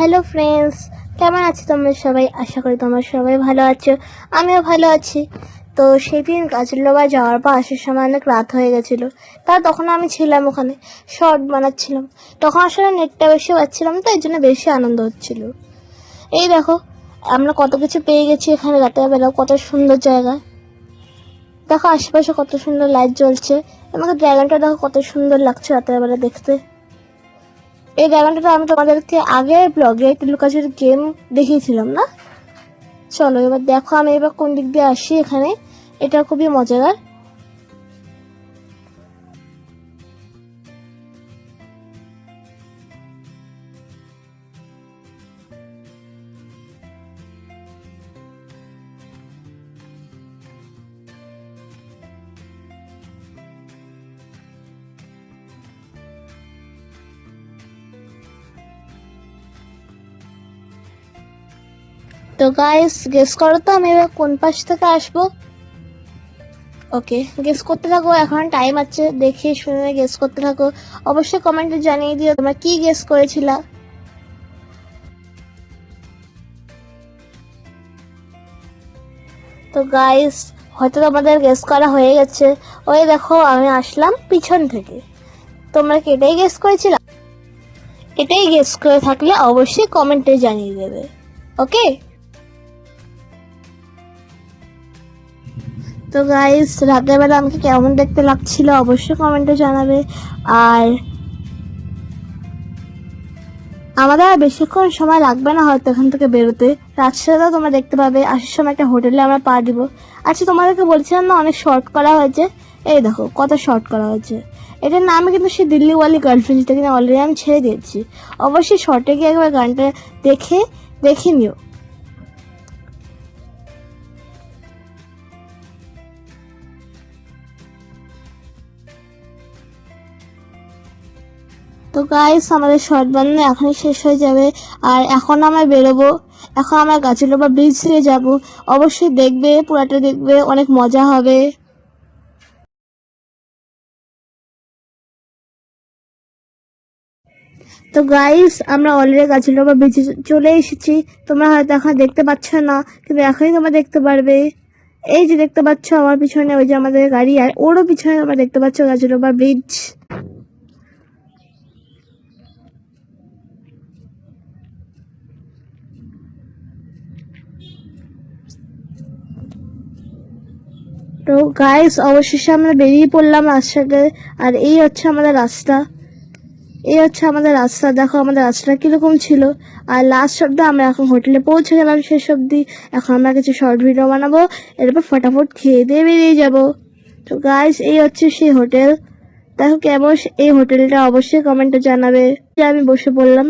Hello friends, কেমন আছো তোমরা সবাই? আশা করি তোমরা সবাই ভালো আছো, আমিও ভালো আছি। তো সেদিন গাছুল্লোবা যাওয়ার পর আসার সময় অনেক রাত হয়ে গেছিলো। তখন আমি ছিলাম ওখানে, শর্ট বানাচ্ছিলাম। তখন আসলে নেটটা বেশি পাচ্ছিলাম, তো এই জন্য বেশি আনন্দ হচ্ছিল। এই দেখো, আমরা কত কিছু পেয়ে গেছি এখানে রাতের বেলা। কত সুন্দর জায়গা, দেখো আশেপাশে কত সুন্দর লাইট জ্বলছে। আমাকে ড্রাগনটা দেখো কত সুন্দর লাগছে রাতের বেলা দেখতে। এই ড্রাগনটা আমি তোমাদেরকে আগের ব্লগে একটু লুকাচুর গেম দেখিয়েছিলাম না? চলো এবার দেখো আমি এবার কোন দিক দিয়ে আসি। এখানে এটা খুবই মজাদার। তো গাইস, গেস করো তো আমি এবার কোন পাশ থেকে আসবো। ওকে, গেস করতে থাকো, এখন টাইম আছে, দেখে শুনে গেস করতে থাকো। অবশ্যই কমেন্টে জানিয়ে দিও তোমরা কি গেস করেছিলা। তো গাইস, হয়তো তোমাদের গেস করা হয়ে গেছে। ওই দেখো আমি আসলাম পিছন থেকে। তোমরা কি এটাই গেস করেছিলা? এটাই গেস করে থাকলে অবশ্যই কমেন্টে জানিয়ে দেবে। ওকে, তো গাইস, রাতের বেলা আমাকে কেমন দেখতে লাগছিল অবশ্যই কমেন্টে জানাবে। আর আমাদের আর বেশিক্ষণ সময় লাগবে না হয়তো এখান থেকে বেরোতে। রাতসারাও তোমরা দেখতে পাবে। আসার সময় একটা হোটেলে আমরা পা দিব। আচ্ছা, তোমাদেরকে বলছিলাম না অনেক শর্ট করা হয়েছে? এই দেখো কত শর্ট করা হয়েছে। এটার নামে কিন্তু সেই দিল্লিওয়ালি গার্লফ্রেন্ড, যেটা কিন্তু অলরেডি আমি ছেড়ে দিয়েছি। অবশ্যই শর্টে গিয়ে একবার গানটা দেখে নিও। তো গাইস, আমাদের শর্ট বানানো এখনই শেষ হয়ে যাবে। আর এখন আমরা বেরোবো। এখন আমরা গাছুলোবা ব্রিজ থেকে যাব। অবশ্যই দেখবে, পুরাটা দেখবে, অনেক মজা হবে। তো গাইস, আমরা অলরেডি গাছুলোবা ব্রিজে চলে এসেছি। তোমরা হয়তো এখন দেখতে পাচ্ছ না, কিন্তু এখনই তোমরা দেখতে পারবে। এই যে দেখতে পাচ্ছ আমার পিছনে, ওই যে আমাদের গাড়ি, আর ওরও পিছনে তোমরা দেখতে পাচ্ছ গাছুলোবা ব্রিজ। তো গাইস, অবশেষে আমরা বেরিয়ে পড়লাম রাস্তাতে। আর এই হচ্ছে আমাদের রাস্তা। দেখো আমাদের রাস্তাটা কিরকম ছিল। আর লাস্ট অব্দি আমরা এখন হোটেলে পৌঁছে গেলাম। শেষ অব্দি এখন আমরা কিছু শর্ট ভিডিও বানাবো, এরপর ফটাফট খেয়ে দিয়ে বেরিয়ে যাব। তো গাইস, এই হচ্ছে সেই হোটেল। দেখো কেমন এই হোটেলটা, অবশ্যই কমেন্টে জানাবে। যে আমি বসে পড়লাম।